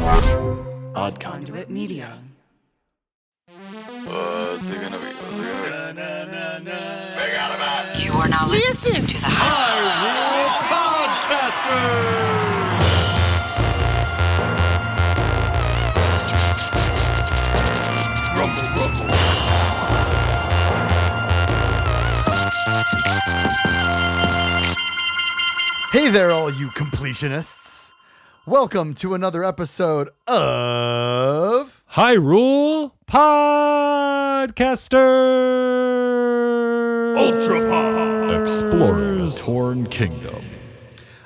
Odd Conduit Media. What's it gonna be? You are now listening to the Hyrule Podcasters! Rumble, rumble. Hey there, all you completionists. Welcome to another episode of Hyrule Podcasters! Ultra Pod! Exploring the Torn Kingdom.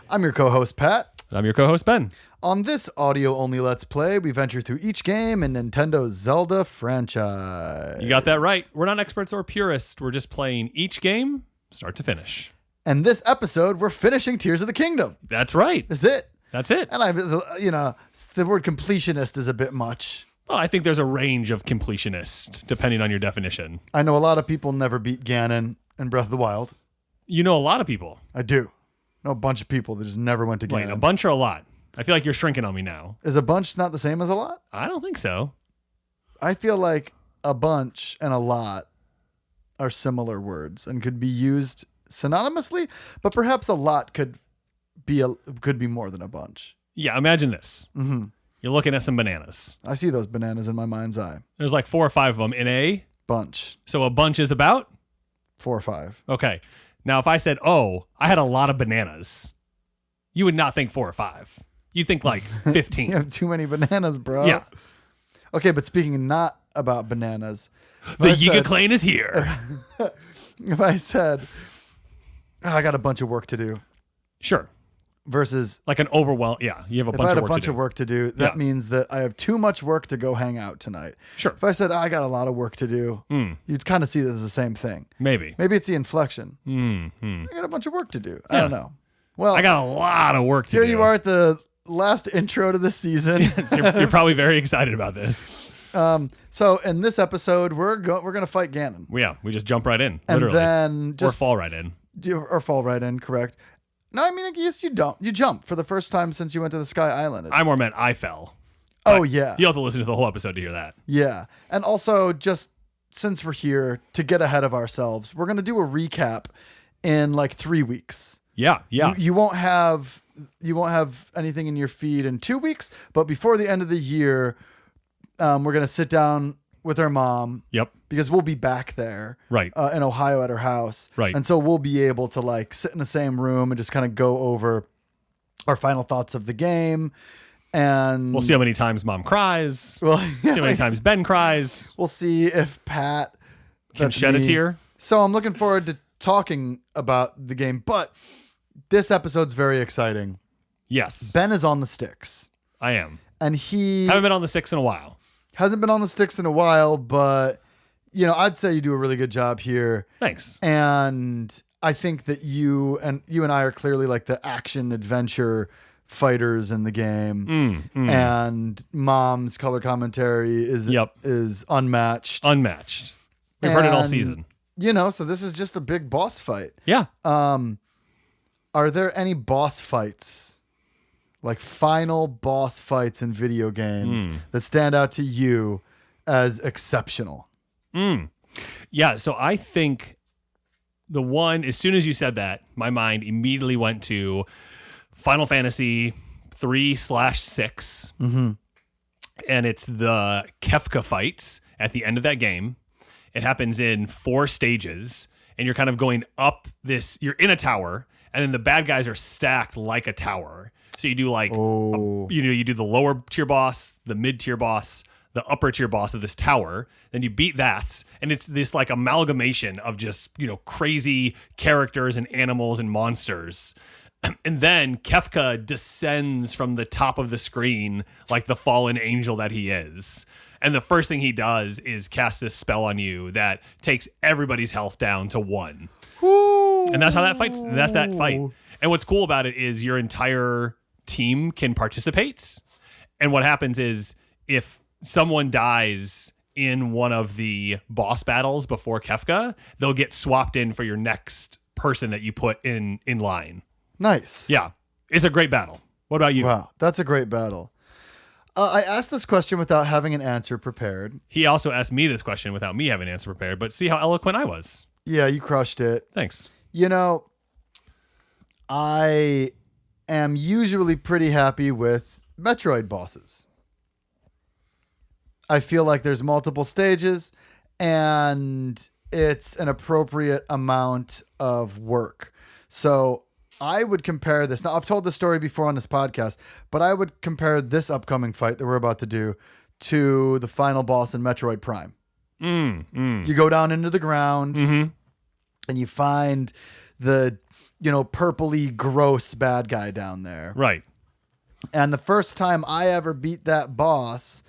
I'm your co-host, Pat. And I'm your co-host, Ben. On this audio-only Let's Play, we venture through each game in Nintendo's Zelda franchise. You got that right. We're not experts or purists. We're just playing each game, start to finish. And this episode, we're finishing Tears of the Kingdom. That's right. That's it. That's it. And the word completionist is a bit much. Well, I think there's a range of completionist, depending on your definition. I know a lot of people never beat Ganon in Breath of the Wild. You know a lot of people. I do. I know a bunch of people that just never went to Ganon. Wait, a bunch or a lot? I feel like you're shrinking on me now. Is a bunch not the same as a lot? I don't think so. I feel like a bunch and a lot are similar words and could be used synonymously, but perhaps a lot could be more than a bunch. Yeah, imagine this. Mm-hmm. You're looking at some bananas. I see those bananas in my mind's eye. There's like 4 or 5 of them in a Bunch. So a bunch is about 4 or 5. Okay. Now, if I said, oh, I had a lot of bananas, you would not think 4 or 5. You'd think like 15. You have too many bananas, bro. Yeah. Okay, but speaking not about bananas. The Yiga Clan is here. If I said, I got a bunch of work to do. Sure. Versus like an overwhelm. Yeah, you have a if bunch I had of a work bunch to do. of work to do, that Yeah. means that I have too much work to go hang out tonight. Sure. If I said I got a lot of work to do, you'd kind of see that as the same thing. Maybe. Maybe it's the inflection. Mm-hmm. I got a bunch of work to do. Yeah. I don't know. Well, I got a lot of work to here do. you are at the last intro to the season. you're probably very excited about this. So in this episode, we're gonna fight Ganon. Yeah, we just jump right in, And literally. then just or fall right in. Or fall right in, correct. No, I mean, I guess you don't. You jump for the first time since you went to the Sky Island. I more meant I fell. Oh, But yeah. You have to listen to the whole episode to hear that. Yeah. And also, just since we're here, to get ahead of ourselves, we're going to do a recap in like 3 weeks. Yeah, yeah. You won't have anything in your feed in 2 weeks, but before the end of the year, we're going to sit down with our mom. Yep. Because we'll be back there, Right. in Ohio at her house, Right. And so we'll be able to like sit in the same room and just kind of go over our final thoughts of the game, and We'll see how many times Mom cries. Well, See how many times Ben cries. We'll see if Pat Can that's shed a me. tear. So I'm looking forward to talking about the game, but this episode's very exciting. Yes. Ben is on the sticks, I am. and he Haven't been on the sticks in a while. hasn't been on the sticks in a while, but I'd say you do a really good job here. Thanks. And I think that you and I are clearly like the action adventure fighters in the game. And Mom's color commentary is unmatched. Unmatched. We've heard it all And, season. So this is just a big boss fight. Yeah. Are there any boss fights, like final boss fights in video games that stand out to you as exceptional? Yeah, so I think the one, as soon as you said that, my mind immediately went to Final Fantasy 3/6. And it's the Kefka fights at the end of that game. It happens in 4 stages, and you're kind of going up this, you're in a tower, and then the bad guys are stacked like a tower. So you do like, you do the lower tier boss, the mid tier boss, the upper tier boss of this tower, then you beat that, and it's this like amalgamation of just, crazy characters and animals and monsters. And then Kefka descends from the top of the screen like the fallen angel that he is. And the first thing he does is cast this spell on you that takes everybody's health down to 1. And that's how that fights. That's that fight. And what's cool about it is your entire team can participate. And what happens is if someone dies in one of the boss battles before Kefka, they'll get swapped in for your next person that you put in line. Nice. Yeah. It's a great battle. What about you? Wow. That's a great battle. I asked this question without having an answer prepared. He also asked me this question without me having an answer prepared, but see how eloquent I was. Yeah, you crushed it. Thanks. You know, I am usually pretty happy with Metroid bosses. I feel like there's multiple stages and it's an appropriate amount of work. So I would compare this. Now, I've told this story before on this podcast, but I would compare this upcoming fight that we're about to do to the final boss in Metroid Prime. You go down into the ground and you find the, purpley, gross bad guy down there. Right. And the first time I ever beat that boss,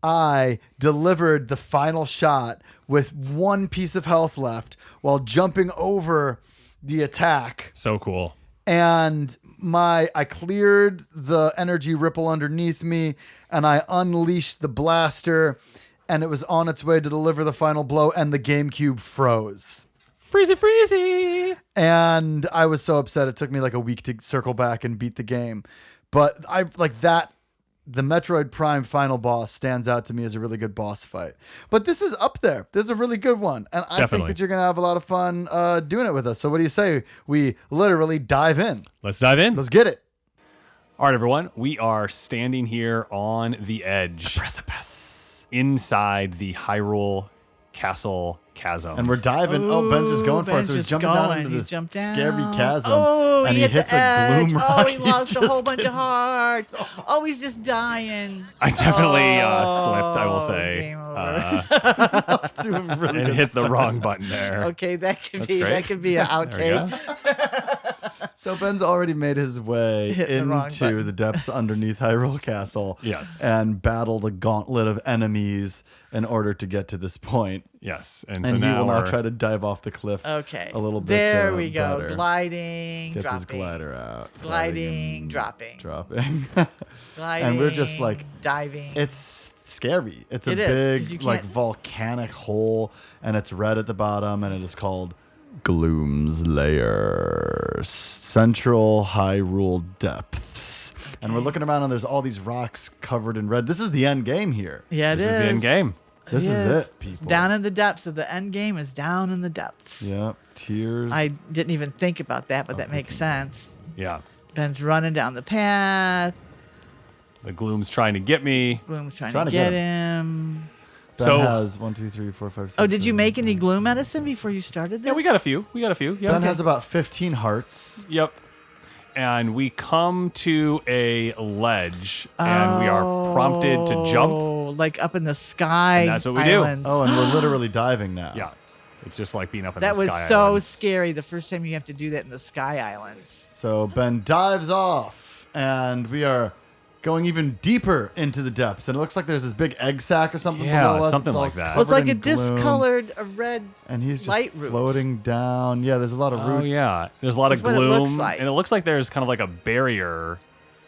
I delivered the final shot with one piece of health left while jumping over the attack. So cool. And I cleared the energy ripple underneath me and I unleashed the blaster and it was on its way to deliver the final blow and the GameCube froze. Freezy. And I was so upset. It took me like a week to circle back and beat the game. But the Metroid Prime final boss stands out to me as a really good boss fight. But this is up there. This is a really good one. And I think that you're going to have a lot of fun doing it with us. So what do you say? We literally dive in. Let's dive in. Let's get it. All right, everyone. We are standing here on the edge. The precipice. Inside the Hyrule Castle chasm. And we're diving. Ben's just going for it. Ben's So he's just jumping down going. into He this jumped down. scary chasm. Oh, and he hit hits the a gloom edge. rock. Oh, he He's lost a just whole bunch of hearts. Oh, he's just dying. I definitely slipped, I will say. Game over. doing really And good hit stuff. the wrong button there. Okay, that could That's be great. an outtake. So Ben's already made his way Hit the wrong into button. the depths underneath Hyrule Castle. Yes. And battled a gauntlet of enemies in order to get to this point. Yes. And so he now will now we're- try to dive off the cliff Okay. a little bit. There we go. better. Gliding, Gets dropping. his glider out. Gliding, and dropping. Dropping. Gliding. And we're just like, diving. it's scary. It's a It is, 'cause you big, like, can't- volcanic hole, and it's red at the bottom, and it is called Gloom's Lair, Central Hyrule Depths. And we're looking around, and there's all these rocks covered in red. This is the end game here. Yeah, This is the end game. This is it, people. It's down in the depths of the end game is down in the depths. Yep, tears. I didn't even think about that, but that makes sense. Yeah. Ben's running down the path. The gloom's trying to get me. Gloom's trying Trying to to get get him. Ben So- has 1, 2, 3, 4, 5, 6. Oh, did you 7, make any gloom medicine before you started this? Yeah, we got a few. Yeah. Ben has about 15 hearts. Yep. And we come to a ledge, and we are prompted to jump. Oh, like up in the sky. And that's what we do. islands. Oh, and we're literally diving now. Yeah. It's just like being up in That the was sky so islands. scary the first time you have to do that in the Sky Islands. So Ben dives off, and we are going even deeper into the depths. And it looks like there's this big egg sack or something Yeah, below us. something It's all like that. Well, it's covered like a in gloom. discolored, a red And he's just light root. floating down. Yeah, there's a lot of Oh, roots. yeah. There's a lot That's of what it gloom. looks like. And it looks like there's kind of like a barrier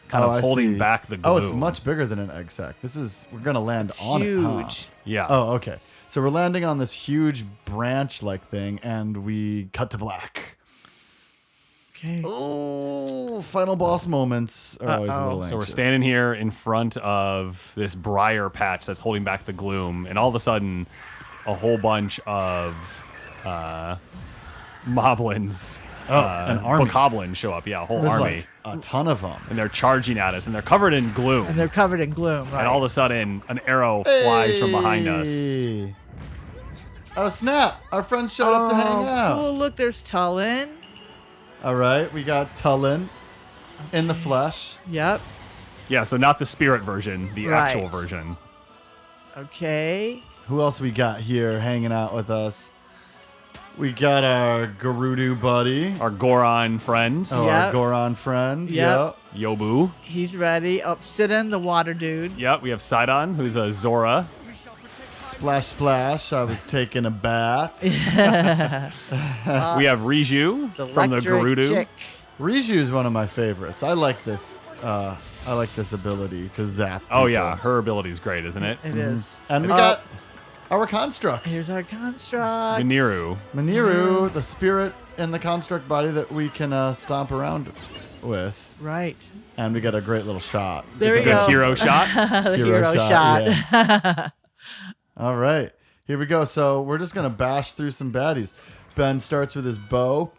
kind Oh, of I holding see. back the Oh, gloom. it's much bigger than an egg sack. We're going to land It's on it, huh? huge. Yeah. Oh, okay. So we're landing on this huge branch-like thing, and we cut to black. Okay. Oh, final boss moments are always a little So we're anxious. standing here in front of this briar patch that's holding back the gloom, and all of a sudden, a whole bunch of moblins, an army. bokoblins show up. Yeah, a whole There's army, like a ton of them. and they're charging at us, and they're covered in gloom. And they're covered in gloom, right? And all of a sudden, an arrow flies from behind us. Hey. Oh, snap. Our friends showed up to hang out. Cool. Look, there's Tullin. All right. We got Tullin in the flesh. Yep. Yeah, so not the spirit version, the actual Right. version. Okay. Who else we got here hanging out with us? We got our Gerudo buddy. Our Goron friends, Oh, Yep. our Goron friend. Yep. Yobu. He's ready. Oh, Sidon, the water dude. Yep, we have Sidon, who's a Zora. Splash, splash. I was taking a bath. We have Riju The from the electric Gerudo. chick. Riju is one of my favorites. I like this. I like this ability to zap. Oh people. yeah, her ability is great, isn't it? It is. And we got our construct. Here's our construct. Miniru. Maniru, the spirit in the construct body that we can stomp around with, Right. and we get a great little shot. There we The go. hero shot. The hero shot. yeah. All right, here we go. So we're just gonna bash through some baddies. Ben starts with his bow.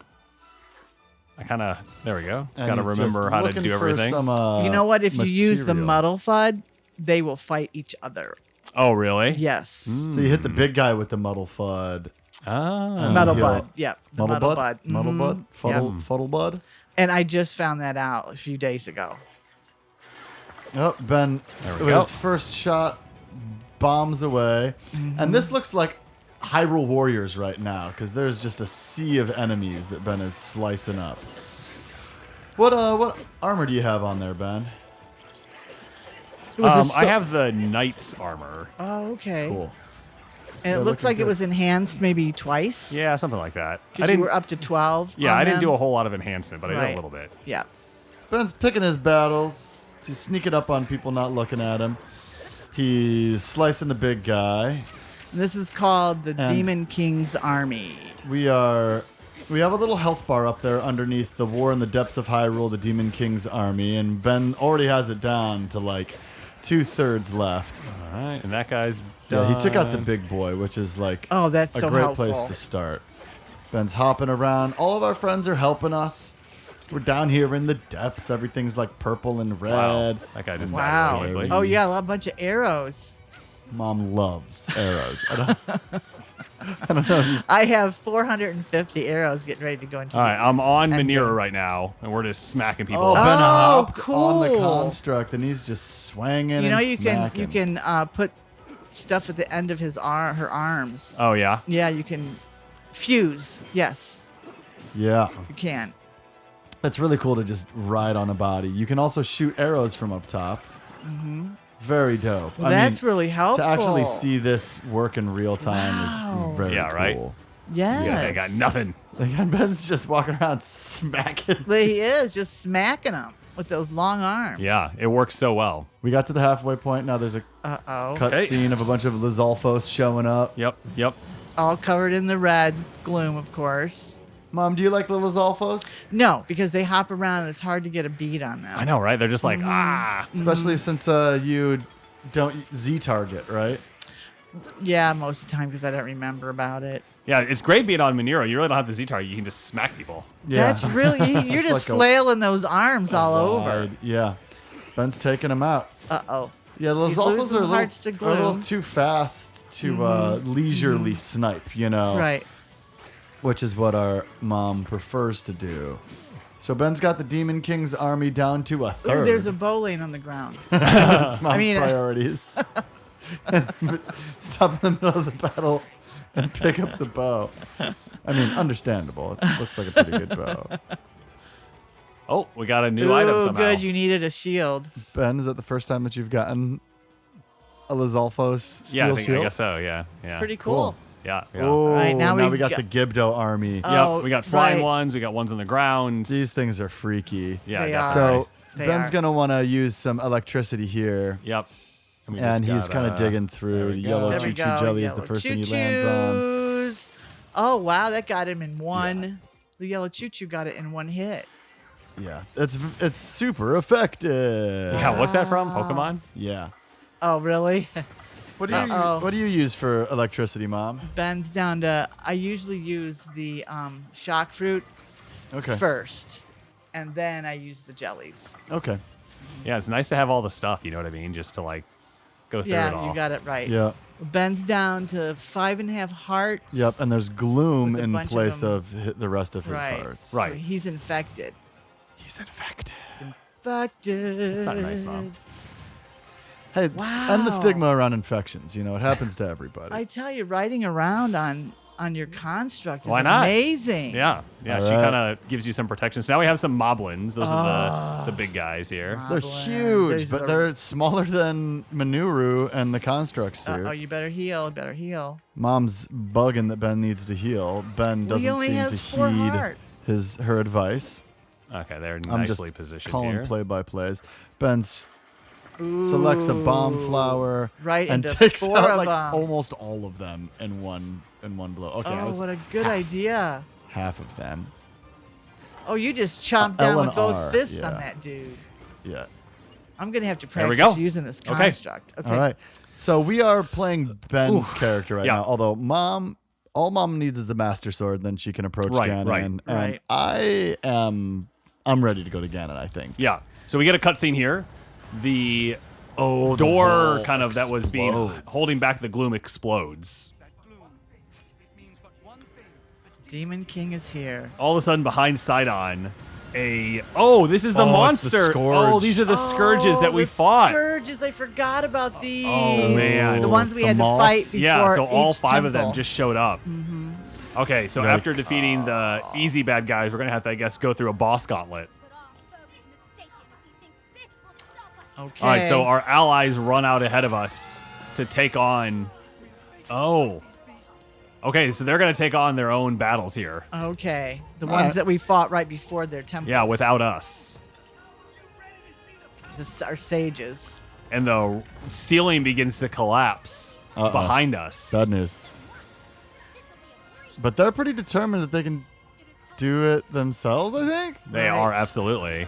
There we go. Just and got to he's remember just how to looking do for everything. Some, You know what? If you use the material. muddle fud, they will fight each other. Oh, really? Yes. So you hit the big guy with the muddle fud. Ah. And Muddle he'll- bud. Yep. The muddle bud. Muddle bud. Mhm. Fuddle, Yep. fuddle bud. And I just found that out a few days ago. Oh, Ben, There we with go. his first shot, bombs away. Mm-hmm. And this looks like Hyrule Warriors right now, because there's just a sea of enemies that Ben is slicing up. What armor do you have on there, Ben? It was I have the knight's armor. Oh, okay. Cool. And it Yeah, looks looking like it good. was enhanced maybe twice. Yeah, something like that. I Because you didn't. were up to 12. Yeah, on I didn't them. do a whole lot of enhancement, but I did Right. a little bit. Yeah. Ben's picking his battles. He's sneaking up on people not looking at him. He's slicing the big guy. This is called the And- Demon King's Army. We have a little health bar up there underneath the War in the Depths of Hyrule, the Demon King's Army, and Ben already has it down to like 2/3 left. All right, and that guy's Yeah, done. he took out the big boy, which is like Oh, that's a so great helpful. place to start. Ben's hopping around. All of our friends are helping us. We're down here in the depths. Everything's like purple and red. Wow, that guy just died Wow. really quickly. Oh, you got a bunch of arrows. Mom loves arrows. I don't know. If you, I have 450 arrows getting ready to go into All right, I'm on And Manira then- right now, and we're just smacking people. oh, Ben Oh, hopped on the cool. construct, and he's just swinging. You know, and you can smacking. put stuff at the end of her arms. Oh yeah. Yeah, you can fuse. Yes, Yeah, you can. it's really cool to just ride on a body. You can also shoot arrows from up top. Very dope. Well, I that's mean, really helpful. to actually see this work in real time Wow. is very Yeah, right? cool. Yes. Yeah, they got nothing. Like, Ben's just walking around smacking. But he is just smacking them with those long arms. Yeah, it works so well. We got to the halfway point. Now there's a Uh-oh. cut Okay. scene of a bunch of Lizalfos showing up. Yep. All covered in the red gloom, of course. Mom, do you like the Lizalfos? No, because they hop around and it's hard to get a beat on them. I know, right? They're just like Especially since you don't Z-target, right? Yeah, most of the time because I don't remember about it. Yeah, it's great being on Manero. You really don't have the Z target. You can just smack people. Yeah. That's really, you're just like a- flailing those arms all over. Wide- Yeah. Ben's taking them out. Uh-oh. Yeah, the He's Lizalfos losing are hearts to a little gloom. too fast to leisurely snipe, you know? Right. Which is what our mom prefers to do. So Ben's got the Demon King's army down to a Ooh, third. there's a bow laying on the ground. Mom's mean- priorities. Stop in the middle of the battle and pick up the bow. I mean, understandable. It looks like a pretty good bow. Oh, we got a new item Ooh, somehow. good. You needed a shield. Ben, is that the first time that you've gotten a Lizalfos steel yeah, I shield? guess so. Yeah. Pretty cool. Yeah. Oh, Right, now now we've we got got- the Gibdo army. Oh, Yep. We got flying right. ones. We got ones on the ground. These things are freaky. Yeah. They definitely. So They Ben's are. going to want to use some electricity here. Yep. we And just he's got, kind of digging there through. we The go. yellow There we choo-choo go. jelly is the Yellow first thing he lands on. choo-choos. Oh, wow. That got him in one. The yellow choo-choo got it in one hit. Yeah, it's super effective. Yeah. What's that from? Pokemon? Yeah. Oh, really? What do you Uh-oh. What do you use for electricity, Mom? Ben's down to, I usually use the shock fruit Okay. first. And then I use the jellies. Okay. Yeah. It's nice to have all the stuff. You know what I mean? Just to like go through it Yeah, all. you got it right. Yeah. Ben's down to 5.5 hearts. Yep. And there's gloom With a in bunch of place them. of the rest of his right. hearts. Right. So he's infected. He's infected. He's infected. That's not nice, Mom. Hey, and the Wow. stigma around infections. You know, it happens to everybody. I tell you, riding around on your construct is Why not? amazing. Yeah. Yeah. All She right. kind of gives you some protection. So now we have some moblins. Those are the big guys here. They're Moblins. huge, These but are- they're smaller than Manuru and the constructs here. Oh, you better heal. Better heal. Mom's bugging that Ben needs to heal. Ben Well, he doesn't only seem has to 4 heed hearts. her advice. Okay. They're I'm just nicely positioned calling here. play-by-plays. Ben selects a bomb flower Right and into takes 4 out of like them. almost all of them in one blow. Okay, that Oh, was what a good idea. half of them. Oh, you just chomped down L with and both R, fists on yeah. that dude. Yeah. I'm going to have to There we practice go. using this Okay. construct. Okay. All right. So we are playing Ben's character right Yeah. now. Although all mom needs is the Master Sword, then she can approach Right, Ganon. right. And Right. I'm ready to go to Ganon, I think. Yeah. So we get a cutscene here. The The door whole kind of that was being explodes. holding back the gloom explodes. Demon King is here. All of a sudden, behind Sidon, this is the Oh, it's the monster. Scourge. These are the scourges that we fought. Scourges, I forgot about these. Oh, man. The ones we The had to moth. fight before Yeah, so all each 5 of them temple. just showed up. Okay, so after Yikes. defeating the easy bad guys, we're gonna have to, I guess, go through a boss gauntlet. Okay. All right, so our allies run out ahead of us to take on. Oh. Okay, so they're gonna take on their own battles here. Okay. The All ones right. that we fought right before their temples. Yeah, without us. Our sages. And the ceiling begins to collapse behind us. Bad news. But they're pretty determined that they can do it themselves, I think. They Right. are, absolutely.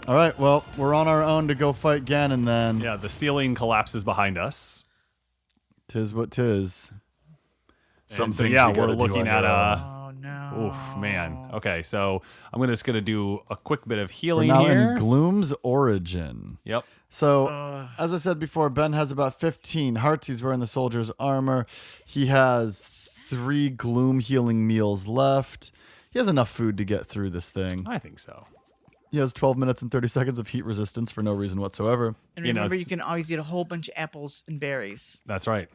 All right, well, we're on our own to go fight Ganon then. Yeah, the ceiling collapses behind us. Tis what tis. And so, yeah, we're looking at Oh no. oof, man. Okay, so I'm just gonna do a quick bit of We're healing now here. in Gloom's origin. Yep. So, as I said before, Ben has about 15 hearts. He's wearing the soldier's armor. He has 3 Gloom healing meals left. He has enough food to get through this thing. I think so. He has 12 minutes and 30 seconds of heat resistance for no reason whatsoever. And You know, remember, it's- you can always eat a whole bunch of apples and berries. That's right.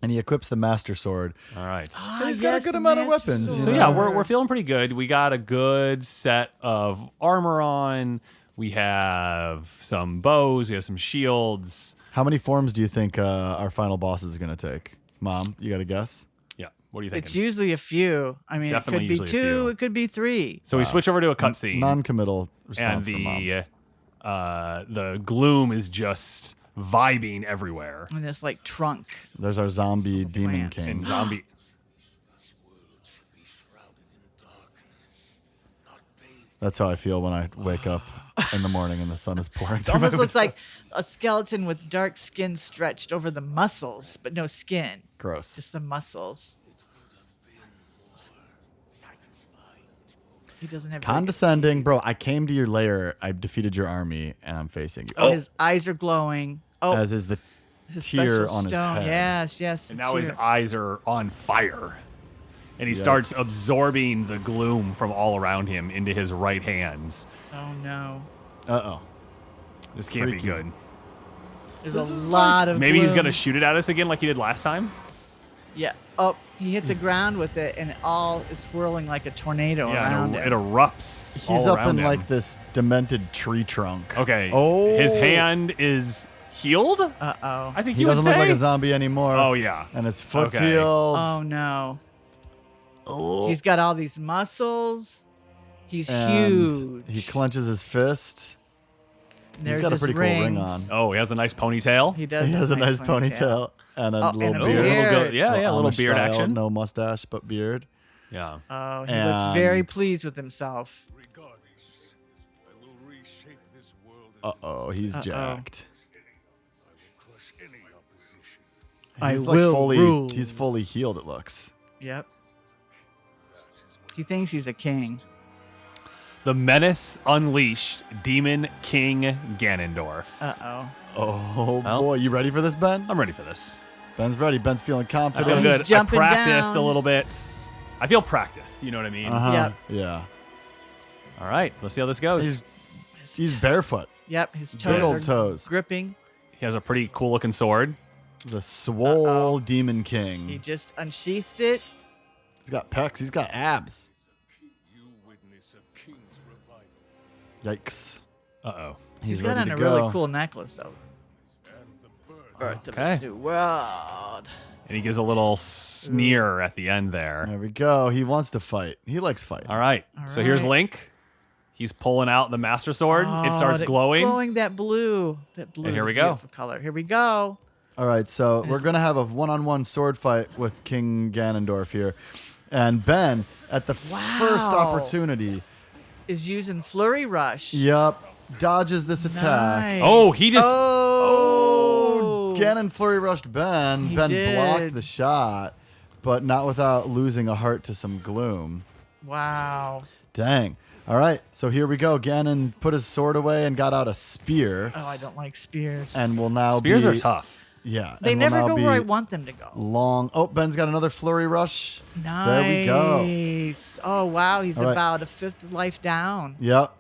And he equips the Master Sword. All right. But he's got a good amount of weapons, you So know. yeah, we're feeling pretty good. We got a good set of armor on. We have some bows. We have some shields. How many forms do you think our final boss is going to take? Mom, you got to guess? Yeah. What do you think? It's usually a few. I mean, Definitely it could be usually a 2, few. it could be 3. So we switch over to a cutscene, Non-committal and response from Mom. the gloom is just vibing everywhere. And this like trunk. There's our zombie demon plants. king. And zombie. That's how I feel when I wake up in the morning and the sun is pouring It through almost my looks like a skeleton with dark skin stretched over the muscles, but no skin, Gross. just the muscles. He doesn't have very good Condescending. teeth. Bro, I came to your lair. I defeated your army, and I'm facing you. Oh, his eyes are glowing. Oh, As is the his tear special on his stone. head. Yes, yes. And the now his tear. eyes are on fire. And he Yikes. starts absorbing the gloom from all around him into his right hands. Oh no. Uh-oh. This can't Freaky. be good. There's a lot of. Maybe he's gloom. going to shoot it at us again like he did last time? Yeah. Oh, he hit the ground with it, and it all is swirling like a tornado Yeah, around it him. erupts He's all up around in him. like this demented tree trunk. Okay. Oh. His hand is healed? Uh-oh. I think He you would doesn't look say. like a zombie anymore. Oh, yeah. And his foot's Okay. healed. Oh no. Oh. He's got all these muscles. He's And huge. He clenches his fist. And there's He's got a his pretty rings. cool ring on. Oh, he has a nice ponytail. He does. He have has a nice ponytail and a Oh, little and a beard. beard. Little yeah, a little Amish beard style, action. No mustache, but beard. Yeah. Oh, he looks very And- pleased with himself. Regardless, I will reshape this world as Uh-oh, he's Uh-oh. jacked. crush any opposition. I He's will fully, rule. He's fully healed, it looks. Yep. He thinks he's a king. The Menace Unleashed Demon King Ganondorf. Uh-oh. Oh, Well. boy. You ready for this, Ben? I'm ready for this. Ben's ready. Ben's feeling I confident. feel He's good. I jumping practiced down. a little bit. I feel practiced. You know what I mean? Uh-huh. Yep. Yeah. All right. Let's see how this goes. He's barefoot. Yep, his Big toes old are toes. gripping. He has a pretty cool looking sword. The swole Uh-oh. demon king. He just unsheathed it. He's got pecs. He's got abs. You witness a king's revival, Yikes. Uh-oh. He's got ready on to a go. really cool necklace, though. and the birth Birth of Okay. this new world. And he gives a little sneer at the end there. There we go. He wants to fight. He likes fighting. All right. So here's right. Link. He's pulling out the Master Sword. It Oh, starts that glowing. Glowing that blue. That blue And is here a we go. beautiful color. Here we go. All right, so we're going to have a one-on-one sword fight with King Ganondorf here. And Ben, at the first Wow. opportunity, is using Flurry Rush. Yep. Dodges this attack. Nice. Oh, he just. Oh. Ganon flurry rushed Ben. He Ben did. blocked the shot, but not without losing a heart to some gloom. Wow. Dang. All right, so here we go. Ganon put his sword away and got out a spear, Oh, I don't like spears. and will now Spears be, are tough. Yeah, They and will never now go be where I want them to go. Long. Oh, Ben's got another flurry rush. Nice. There we go. Oh, wow. He's All right. about a fifth life down. Yep.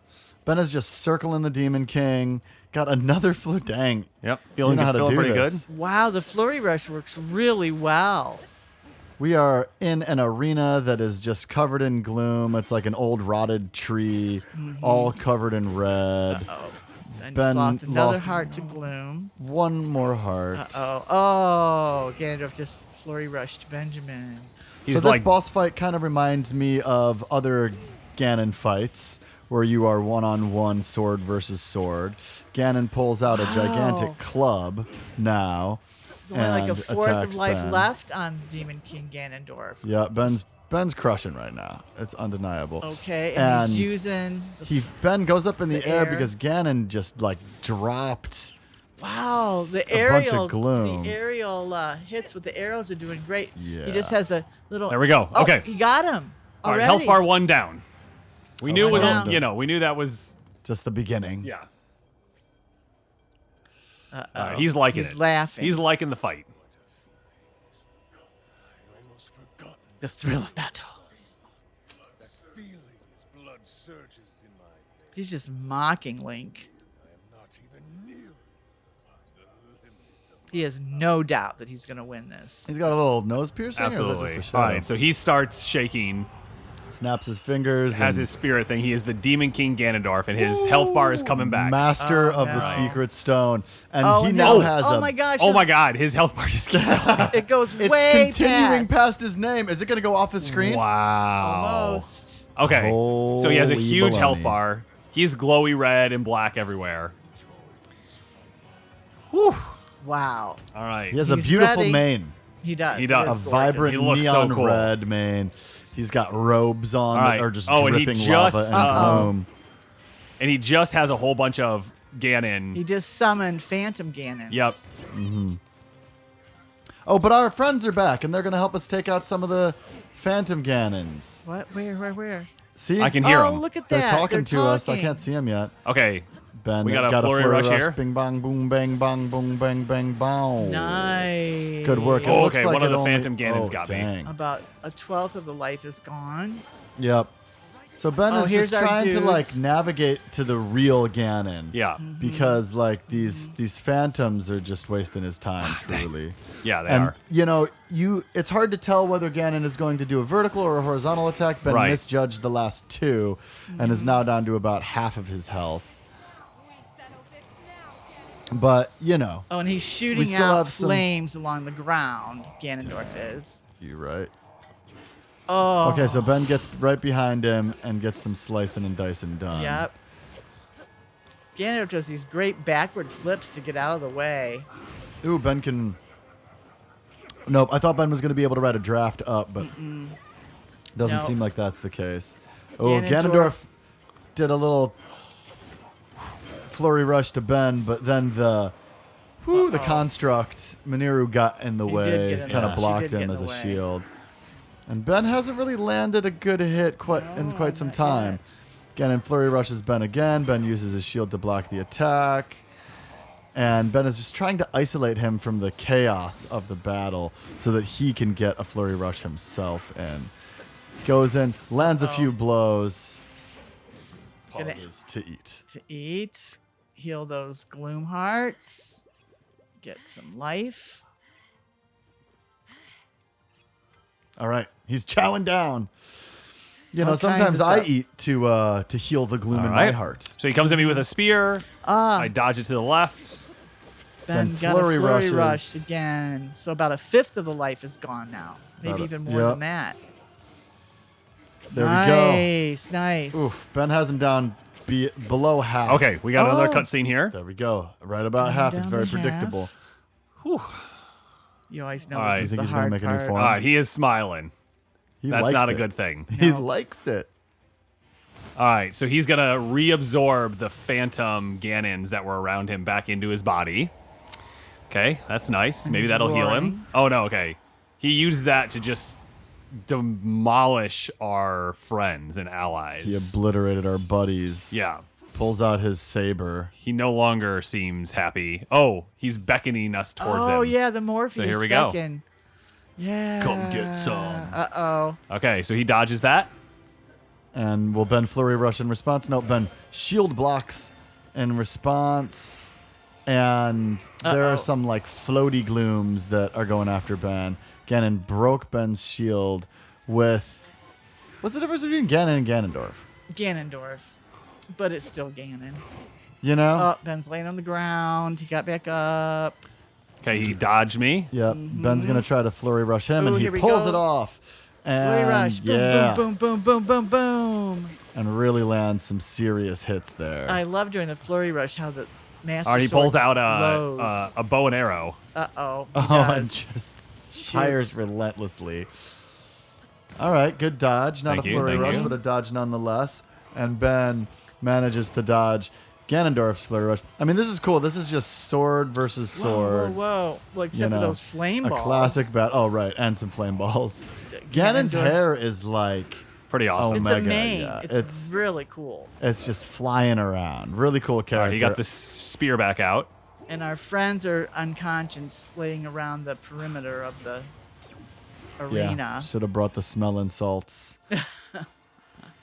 Ben is just circling the Demon King. Got another Dang. Yep. Feeling You know how to feeling do pretty this. good. Wow, the Flurry Rush works really well. We are in an arena that is just covered in gloom. It's like an old rotted tree, all covered in red. Oh, Ben Ben just lost another lost- heart to gloom. One more heart. Oh, Ganondorf just Flurry Rushed Benjamin. So He's this like, boss fight kind of reminds me of other Ganon fights where you are one-on-one sword versus sword. Ganon pulls out a gigantic club now. There's only like a and fourth of attacks life Ben. left on Demon King Ganondorf. Yeah, Ben's crushing right now. It's undeniable. Okay, and he's And using the Ben goes up in the air air. because Ganon just like dropped. wow, the bunch of aerial gloom. the aerial hits with the arrows are doing great. Yeah. He just has a little There we go. Oh, Okay. he got him. all right, Already. health bar 1 down. We knew it was, down. we knew that was, Just the beginning. yeah. All right, he's liking He's it. laughing. He's liking the fight. Almost forgotten The thrill of battle. that feelings. Blood surges in my veins. He's just mocking Link. I am not even near the limits of He has no doubt that he's going to win this. He's got a little nose piercing. Or Absolutely. is that just a All shadow? right, so he starts shaking, Snaps his fingers. has and his spirit thing. He is the Demon King Ganondorf, and his health bar is coming back. master Oh, of the no. secret stone, and Oh, he no. now has oh a. my gosh. Oh my his- God, his health bar just keeps going. It goes It's way continuing past his name. Is it going to go off the screen? Wow. Almost. Okay, so he has a Holy huge health baloney. bar. He's glowy red and black everywhere. Whew. Wow. All right. He has a He's beautiful ready. mane, He does. He does. a is gorgeous. vibrant He looks so neon cool. red mane. He's got robes on All that right. are just Oh, and he dripping just- lava and Uh-oh. gloom. And he just has a whole bunch of Ganon. He just summoned Phantom Ganons. Yep. Oh, but our friends are back, and they're going to help us take out some of the Phantom Ganons. What? Where? See, I can hear Oh, him. look at they're that. talking They're to us. I talking. can't see them yet. Okay. Ben, We got a a flurry rush here. Bing bang boom bang bang boom bang bang boom. Nice. Good work. It Oh, looks okay, like one of it the only- Phantom Ganons oh, got me. dang. About a 12th of the life is gone. Yep. So Ben Oh, is here's just our trying to like dudes. navigate to the real Ganon. Yeah. Because like these phantoms are just wasting his time, truly. Yeah, they And are. you know, it's hard to tell whether Ganon is going to do a vertical or a horizontal attack. Ben Right. misjudged the last two and is now down to about half of his health. But, you know, Oh, and he's We shooting still out have some- flames along the ground. Ganondorf is. you're right. Oh. Okay, so Ben gets right behind him and gets some slicing and dicing done. Yep. Ganondorf does these great backward flips to get out of the way. Ooh, Ben can. Nope, I thought Ben was going to be able to ride a draft up, but doesn't Nope. seem like that's the case. Oh, Ganondorf- Ganondorf did a little flurry rush to Ben, but then the construct Miniru got in the He way, did get in kind the- of she blocked did get him in as the a way. shield. And Ben hasn't really landed a good hit in quite some not time. yet. Ganon flurry rushes Ben again. Ben uses his shield to block the attack. And Ben is just trying to isolate him from the chaos of the battle so that he can get a flurry rush himself in. Goes in, lands a few blows, Gonna- pauses to eat. To eat, heal those gloom hearts, get some life. All right, he's chowing down. You know, All kinds sometimes of I stuff. eat to heal the gloom All in my right. heart. So he comes at me with a spear. Ah, I dodge it to the left. Ben then got a flurry flurry rushes. rush again. So about a fifth of the life is gone now. Maybe About a- even more yep. than that. There we go. Nice. Oof, Ben has him down below half. Okay, we got another Oh. cutscene here. There we go. Right about Down, half is down very to half. predictable. You always know All right. this is You the think he's gonna hard make a new part. form? All right, he is smiling. He That's likes not a it. good thing. He No. likes it. All right, so he's gonna reabsorb the phantom Ganons that were around him back into his body. Okay, that's nice. Maybe he's that'll heal roaring. him. Oh no, okay. He used that to just demolish our friends and allies. He obliterated our buddies. Yeah. Pulls out his saber. He no longer seems happy. Oh, he's beckoning us towards him. Oh yeah, the Morpheus So here we go. beckon. Yeah. Come get some. Uh-oh. Okay, so he dodges that. And will Ben flurry rush in response? No, Ben shield blocks in response. And there are some like floaty glooms that are going after Ben. Ganon broke Ben's shield with... What's the difference between Ganon and Ganondorf? Ganondorf. But it's still Ganon. You know? Oh, Ben's laying on the ground. He got back up. Okay, he dodged me. Yep. Ben's going to try to flurry rush him, Ooh, and he here we pulls go. it off. And Flurry rush. Boom, yeah, boom, boom, boom, boom, boom, boom. and really lands some serious hits there. I love doing the flurry rush, how the master All right, he pulls sword out glows. a bow and arrow. Uh-oh. He Oh, and does. just Shoot. fires relentlessly. All right, good dodge. Not Thank a you, flurry thank rush, you. but a dodge nonetheless. And Ben manages to dodge Ganondorf's flurry rush. I mean, this is cool. This is just sword versus Whoa, sword. whoa, whoa. Well, except you for know, those flame balls. A classic battle. Oh, right, and some flame balls. Ganon's Ganondorf- hair is like, Pretty awesome. It's my a God, mane. yeah. It's It's- really cool. it's just flying around. Really cool All character. right, he got the spear back out. And our friends are unconscious, laying around the perimeter of the arena. Yeah, should have brought the smelling salts.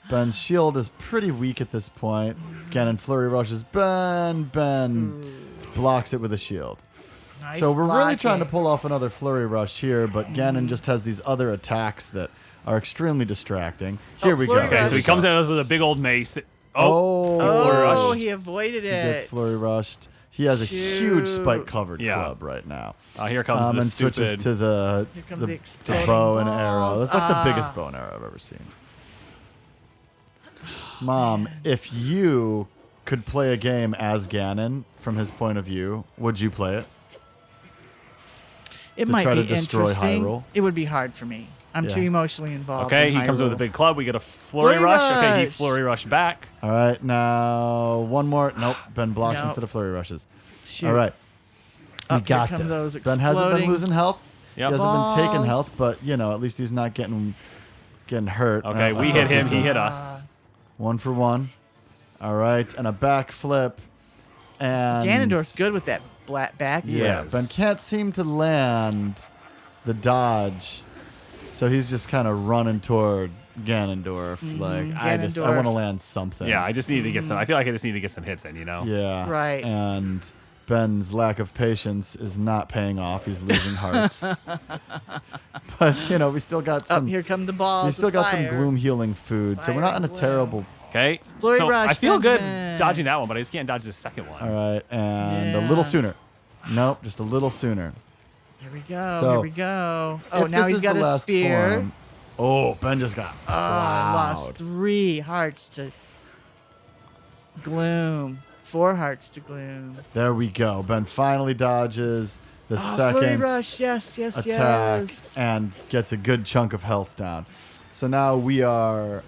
Ben's shield is pretty weak at this point. Ganon flurry rushes Ben. Ben blocks it with a shield. Nice So we're really trying to blocking. pull off another flurry rush here, but Ganon just has these other attacks that are extremely distracting. Here we go. flurry Okay, rush. so he comes at us with a big old mace. Oh, Oh, flurry Oh, rush. he avoided he it. gets flurry rushed. He has a huge Shoot. spike-covered Yeah. club right now. Here comes the and stupid. switches to the, Here comes the, the the exploding bow and arrow. balls. That's like the biggest bow and arrow I've ever seen. Mom, if you could play a game as Ganon from his point of view, would you play it? It to might try be to destroy interesting. Hyrule? It would be hard for me. I'm Yeah. too emotionally involved. Okay, in he comes with a Hyrule. big club. We get a flurry Flurry rush. Okay, he rush. flurry rush back. All right, now one more. Nope, Ben blocks Nope. instead of flurry rushes. Shoot. All right, we Up, got here come this. those Ben hasn't been exploding losing health. Yep. He hasn't been taking balls. health, but you know, at least he's not getting hurt. Okay, we hit him. He hit us. 1 for 1. All right, and a backflip. And Ganondorf's good with that back. Yeah, Yes. Ben can't seem to land the dodge, so he's just kind of running toward Ganondorf. Like I want to Ganondorf. land something. Yeah, I just needed to get some. I feel like I just need to get some hits in. You know. Yeah. Right. And Ben's lack of patience is not paying off. He's losing hearts. But you know, we still got Up some. here come the balls. We still of got some fire. gloom healing food, so we're not in a Fire and terrible. Okay. Flurry so rush, I feel good Benjamin. dodging that one, but I just can't dodge the second one. All right, and a Yeah. little sooner. Nope, just a little sooner. Here we go. So, here we go. Oh, If now this he's is got the a last spear. form- Oh, Ben just got Oh, I lost plowed. 3 hearts to gloom. 4 hearts to gloom. There we go. Ben finally dodges the Oh, flurry second rush. Yes, yes, attack yes. and gets a good chunk of health down. So now we are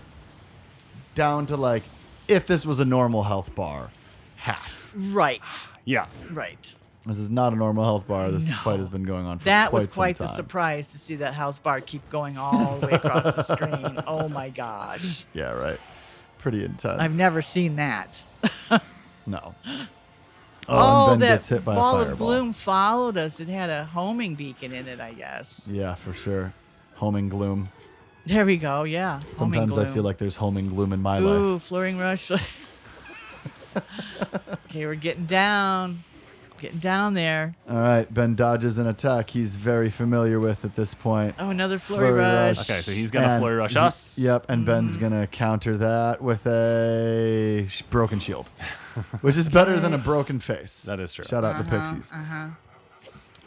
down to like, if this was a normal health bar, half. Right. Yeah. Right. This is not a normal health bar. This No. fight has been going on for That was quite some the time. surprise to see that health bar keep going all the way across the screen. Oh my gosh. Yeah, right. Pretty intense. I've never seen that. No. Oh, and Ben that gets hit by ball a of fireball. gloom followed us. It had a homing beacon in it, I guess. Yeah, for sure. Homing gloom. There we go. Yeah. homing Sometimes I gloom. feel like there's homing gloom in my Ooh, life. flurrying rush. Okay, we're getting down. Getting down there. All right, Ben dodges an attack he's very familiar with at this point. Oh, another flurry, Flurry rush. rush. Okay, so he's gonna And flurry rush he- us. Yep, and Ben's gonna counter that with a broken shield, which is better than a broken face. That is true. Shout out the Pixies.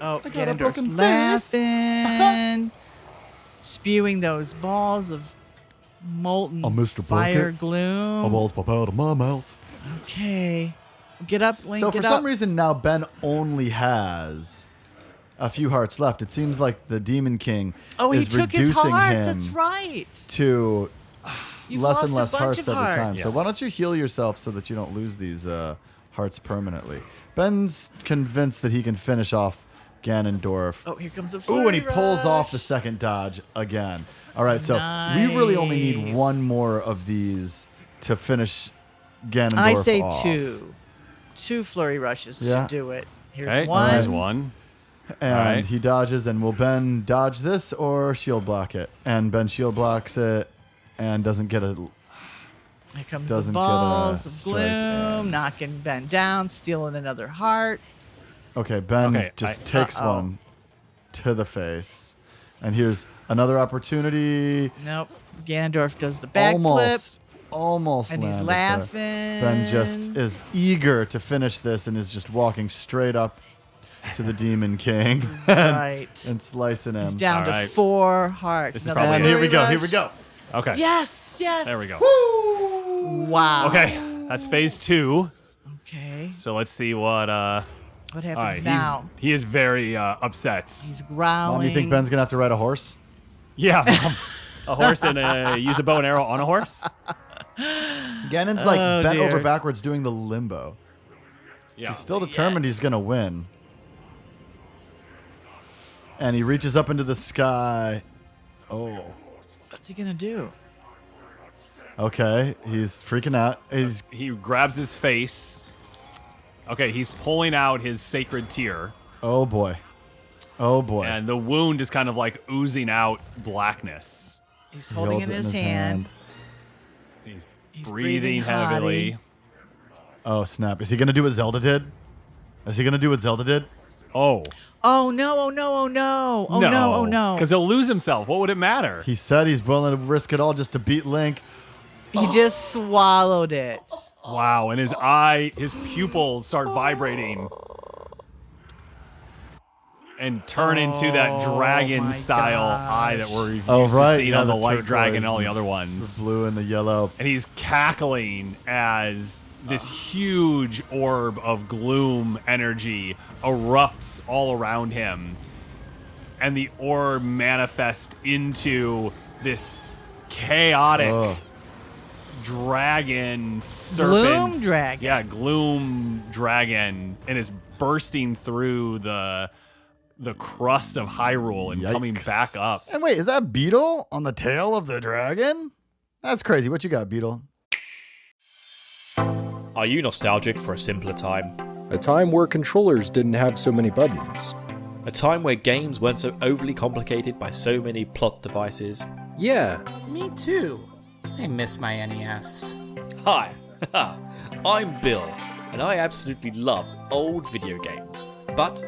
Oh, got a Ganondorf's broken face. laughing. Spewing those balls of molten Oh, Mr. fire Bucket. gloom. A balls pop out of my mouth. Okay. Get up, Link. So get for up. some reason now Ben only has a few hearts left. It seems like the Demon King Oh, he is took his reducing hearts. him That's right. to You've less lost and a less bunch hearts of every time. hearts. So why don't you heal yourself so that you don't lose these hearts permanently? Ben's convinced that he can finish off Ganondorf. Oh, here comes a flurry Ooh, and he pulls off the rush. second dodge again. All right, so we really only need one more of these to finish Ganondorf I say off. 2. 2 flurry rushes Yeah. should do it. Here's Okay, one. there's one. And Alright. he dodges, and will Ben dodge this or shield block it? And Ben shield blocks it and doesn't get a... Here comes Doesn't the get a balls of strike gloom, and- knocking Ben down, stealing another heart. Okay, Ben Okay, just takes Uh-oh. one to the face. And here's another opportunity. Nope. Ganondorf does the backflip, Almost and he's landed there. laughing. Ben just is eager to finish this and is just walking straight up to the Demon King Right. and slicing him. He's down to Alright. 4 hearts. This is Another probably And it. here we go. flurry Here we rush. go. Okay. Yes, yes. There we go. Wow. Okay, that's phase 2. Okay. So let's see what. What All happens right, now? he is very upset. He's Mom, growling. you think Ben's going to have to ride a horse? Yeah, a horse and use a bow and arrow on a horse. Ganon's like Oh, bent dear. over backwards doing the limbo. Yeah. He's still determined he's going to win. And he reaches up into the sky. Oh. What's he gonna do? Okay. He's freaking out. He grabs his face. Okay, he's pulling out his sacred tear, Oh, boy. Oh, boy. and the wound is kind of like oozing out blackness. He's He holding holds in it his hand. He's breathing breathing heavily. hotty. Oh, snap. Is he going to do what Zelda did? Is he going to do what Zelda did? Oh. Oh no! Oh no! Oh no! Oh no! Oh no! Because he'll lose himself. What would it matter? He said he's willing to risk it all just to beat Link. He just swallowed it. Wow, and his pupils start vibrating and turn into that dragon-style eye that we're used to seeing on the white dragon and all the other The ones. blue and the yellow. And he's cackling as this huge orb of gloom energy erupts all around him. And the orb manifests into this chaotic Oh. dragon serpent. Gloom dragon. Yeah, gloom dragon. And it's bursting through the crust of Hyrule and coming Yikes. back up. And wait, is that Beetle on the tail of the dragon? That's crazy. What you got, Beetle? Are you nostalgic for a simpler time? A time where controllers didn't have so many buttons. A time where games weren't so overly complicated by so many plot devices? Yeah, Me too. I miss my NES. Hi, I'm Bill, and I absolutely love old video games. But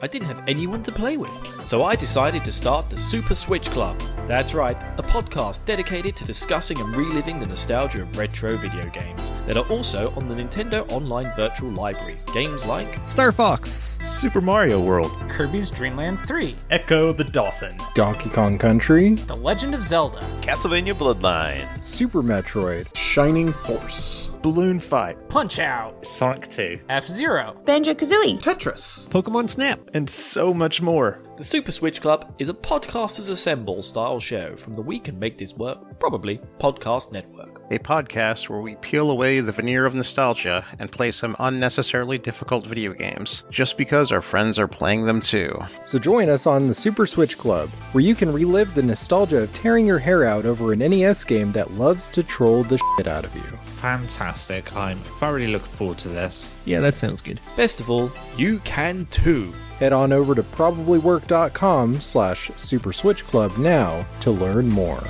I didn't have anyone to play with. So I decided to start the Super Switch Club. That's right, a podcast dedicated to discussing and reliving the nostalgia of retro video games that are also on the Nintendo Online Virtual Library. Games like Star Fox, Super Mario World, Kirby's Dream Land 3, Echo the Dolphin, Donkey Kong Country, The Legend of Zelda, Castlevania Bloodline, Super Metroid, Shining Force. Balloon Fight, Punch Out, Sonic 2, F-Zero, Banjo-Kazooie, Tetris. Pokemon Snap. and so much more. the Super Switch Club is a podcasters assemble style show from the We Can Make This Work, probably podcast network. A podcast where we peel away the veneer of nostalgia and play some unnecessarily difficult video games, just because our friends are playing them too. So join us on the Super Switch Club, where you can relive the nostalgia of tearing your hair out over an NES game that loves to troll the shit out of you. Fantastic. I'm thoroughly looking forward to this. Yeah, that sounds good. Best of all, you can too. Head on over to probablywork.com/Super Switch Club now to learn more.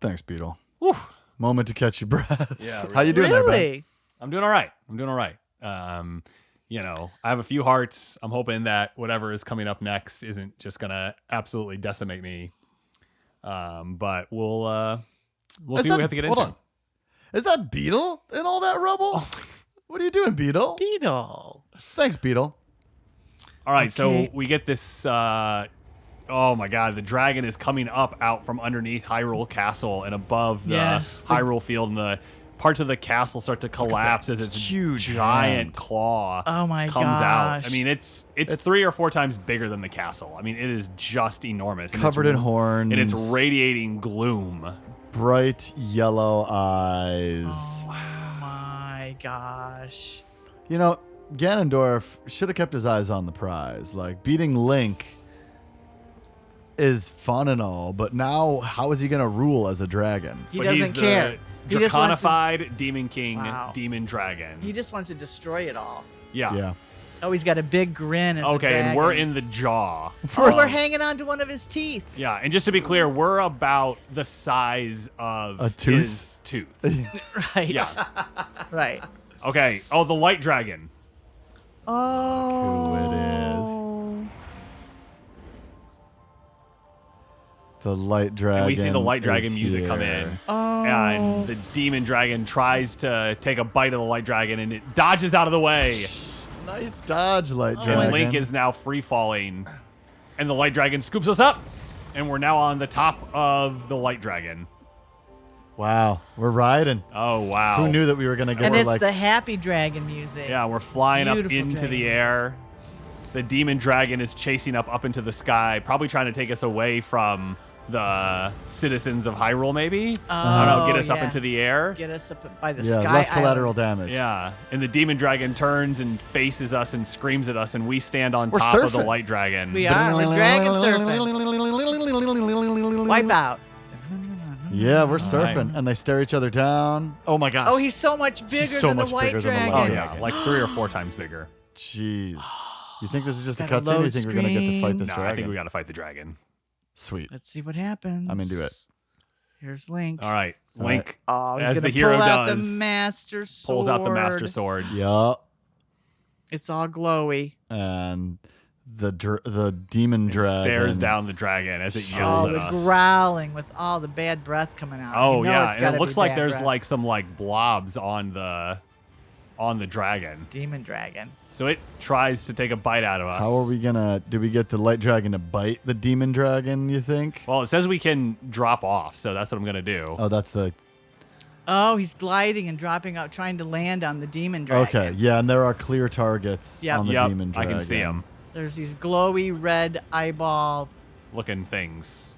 Thanks, Beetle. Whew. Moment to catch your breath. Yeah, How you doing there, Ben? Really? I'm doing all right. I have a few hearts. I'm hoping that whatever is coming up next isn't just gonna absolutely decimate me. But we'll Is see that- what we have to get hold into. on. Is that Beetle in all that rubble? What are you doing, Beetle? Beetle. Thanks, Beetle. All right, Okay. so we get this. Oh my God, the dragon is coming up out from underneath Hyrule Castle and above the Yes, the- Hyrule Field, and parts of the castle start to collapse as its huge giant hand. claw Oh my comes out. I gosh. mean, it's 3 or 4 times bigger than the castle. I mean, it is just enormous. And Covered in horns. And it's radiating gloom. Bright yellow eyes. Oh my gosh. You know, Ganondorf should have kept his eyes on the prize. Like, beating Link is fun and all, but now how is he going to rule as a dragon? He But doesn't he's the care. He just wants to, Draconified Demon King, Wow. Demon Dragon. he just wants to destroy it all. Yeah. Yeah. Oh, he's got a big grin as a Okay, dragon. and we're in the jaw. Oh, we're hanging on to one of his teeth. Yeah, and just to be clear, we're about the size of A tooth? his tooth. Right. Yeah. Right. Okay. Oh, the light dragon. Oh. Who it is. The light dragon. And we see the light dragon is music come here. in. Oh. And the demon dragon tries to take a bite of the light dragon, and it dodges out of the way. Nice dodge, light And dragon. Link is now free falling, and the light dragon scoops us up, and we're now on the top of the light dragon. Wow, we're riding. Oh wow! Who knew that we were gonna go And it's like the happy dragon music. Yeah, we're flying up Beautiful into dragon the music. air. The demon dragon is chasing up into the sky, probably trying to take us away from the citizens of Hyrule, maybe. I don't know, get us up yeah. into the air. Get us up by the yeah, sky less collateral islands. damage. Yeah, and the demon dragon turns and faces us and screams at us, and we stand on We're top of the surfing. light dragon. We are. We're dragon surfing. Wipe out. Yeah, we're right. surfing, and they stare each other down. Oh my gosh. Oh, he's so much bigger so than the much white bigger than the dragon. Oh light yeah, like 3 or 4 times bigger. Jeez. You think this is just a Gotta cutscene? Or you load think we're gonna get to fight this No, dragon? I think we got to fight the dragon. Sweet. Let's see what happens. I'm into it. Here's Link. All right, All Link, Oh, he's as gonna the hero pull out does, the master sword. pulls out the master sword. Yup. It's all glowy. And the demon And dragon stares down the dragon as it Oh, yells at the us. growling with all the bad breath coming out. Oh You know yeah, it's and gotta it looks be like bad there's breath. like some like blobs on the dragon. demon dragon. So it tries to take a bite out of us. How are we gonna? Do we get the light dragon to bite the demon dragon? You think? Well, it says we can drop off, so that's what I'm gonna do. Oh, that's the. Oh, he's gliding and dropping out, trying to land on the demon dragon. Okay, yeah, and there are clear targets Yep. on the Yep, demon I dragon. can see them There's these glowy red eyeball. looking things.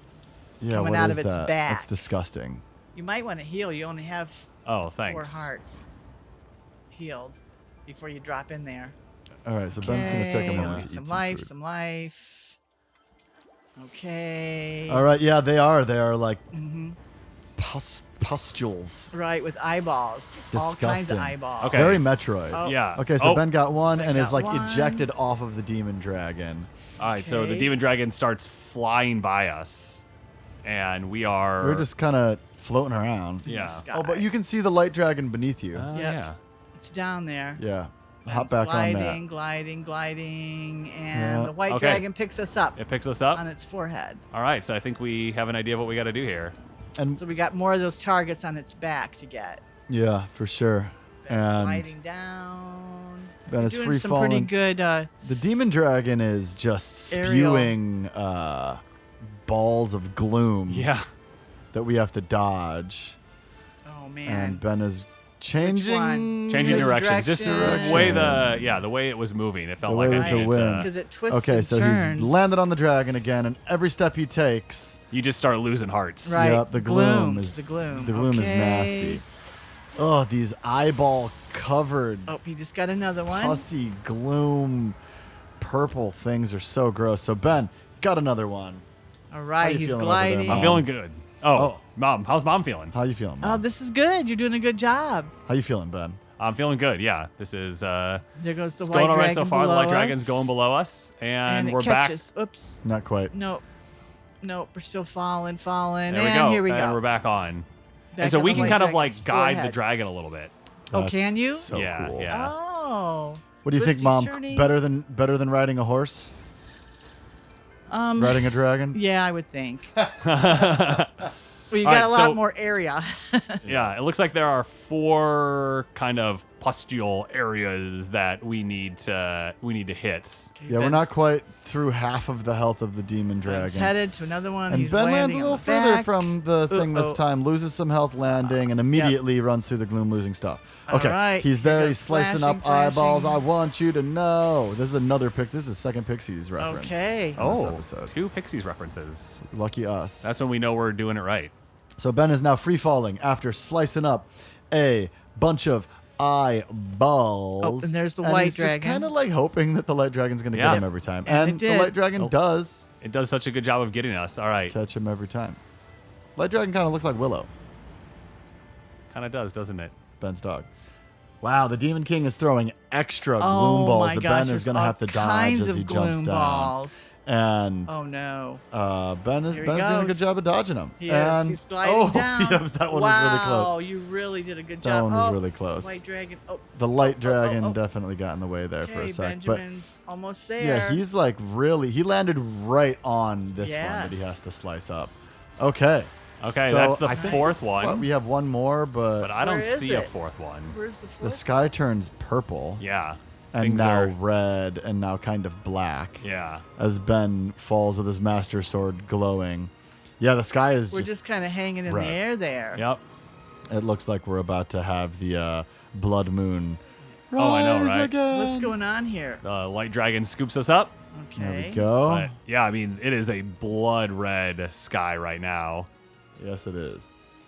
Yeah, coming what out is of its that? back. That's disgusting. You might want to heal. You only have Oh, 4 thanks. hearts healed before you drop in there. All right, so Ben's gonna take a Okay, moment. get to some eat life, food. some life. Okay. All right, yeah, they are. They are like Mm-hmm. pustules. Right, with eyeballs. All kinds of Disgusting. eyeballs. Okay. Very Metroid. Oh. Yeah. Okay, so Oh, Ben got one Ben and is got like one. ejected off of the demon dragon. All right, so the Okay. demon dragon starts flying by us, and we are. We're just kind of floating around. Yeah. Sky. Oh, but you can see the light dragon beneath you. Oh, Yep. yeah. It's down there. Yeah. Hop It's back on gliding, that. gliding, and Yeah. the white Okay. dragon picks us up It picks us up. on its forehead. All right, so I think we have an idea of what we got to do here. And So we got more of those targets on its back to get. yeah, for sure. Ben's And gliding down. Ben We're is doing free some pretty falling. good. The demon dragon is just Aerial. spewing balls of gloom Yeah. that we have to dodge. Oh And man. Ben is changing one? Changing Good directions. Just direction. the way the way it was moving. It felt The like way I with the needed wind. Because it twists Okay, and so turns. he's landed on the dragon again, and every step he takes, you just start losing hearts. Right. yep, the gloom is The gloom. The gloom is Okay. nasty. Oh, these eyeball covered Oh, he just got another one. pussy gloom purple things are so gross. So Ben got another one. All How right, you he's feeling over there, gliding. Mom? I'm feeling good. Oh, Mom, how's Mom feeling? How you feeling? Oh, Mom? this is good. You're doing a good job. How you feeling, Ben? I'm feeling good. Yeah, this is There goes the it's white going all right dragon so far. The below light dragon's us. going below us, and it we're catches. Oops. Not quite. Nope. Nope. We're still falling. back. There we and go. here we and go. we're back on. Back and so on we the can white kind of like dragon's guide the forehead. dragon a little bit. Oh, That's can you? So Yeah, cool. yeah. Oh. What do you think, Twisty, Mom? turny. Better than riding a horse? Riding a dragon? Yeah, I would think. Well, you All got right, a lot so- more area. Yeah, it looks like there are 4 kind of pustule areas that we need to hit. Yeah, we're not quite through half of the health of the demon dragon. He's headed to another one. And He's Ben lands a landing little on the further back. from the thing this time, loses some health landing, and immediately runs through the gloom, losing stuff. Okay, right, he's here there. goes He's slicing flashing, up eyeballs. flashing. I want you to know. This is another pick. This is the second Pixies reference. Okay. in this Oh, episode. 2 Pixies references. Lucky us. That's when we know we're doing it right. So Ben is now free falling after slicing up a bunch of eyeballs. Oh, and there's the white he's dragon. just kind of like hoping that the light dragon's going to Yeah. get him every time. And it the did. light dragon does It does such a good job of getting us. All right. catch him every time. Light dragon kind of looks like Willow, Kind of does, doesn't it? Ben's dog. Wow, the Demon King is throwing extra gloom Oh balls my that gosh, Ben is there's going to all have to dodge kinds as of he jumps gloom down. balls. And Oh no. Ben's Here he doing a good goes. job of dodging them. He and, is. He's gliding down. Yeah, that one wow, was really close. you really did a good That job. one was Oh, really close. White dragon. Oh, The light oh, dragon definitely got in the way there for okay, a sec. Benjamin's almost But there. yeah, he's like he landed right on this one that he Yes. has to slice up. Okay. Okay, So that's the I think- 4th one. Well, we have one more, but I don't Where is see a it? 4th one. Where's the the fourth? sky turns purple Yeah. and Things now are- red and now kind of black Yeah. as Ben falls with his master sword glowing. Yeah, the sky is We're just kind of hanging in red. the air there. Yep. It looks like we're about to have the blood moon. Oh, I know, rise right? Again. What's going on here? The light dragon scoops us up. There Okay. we go. But yeah, I mean, it is a blood red sky right now. Yes, it is.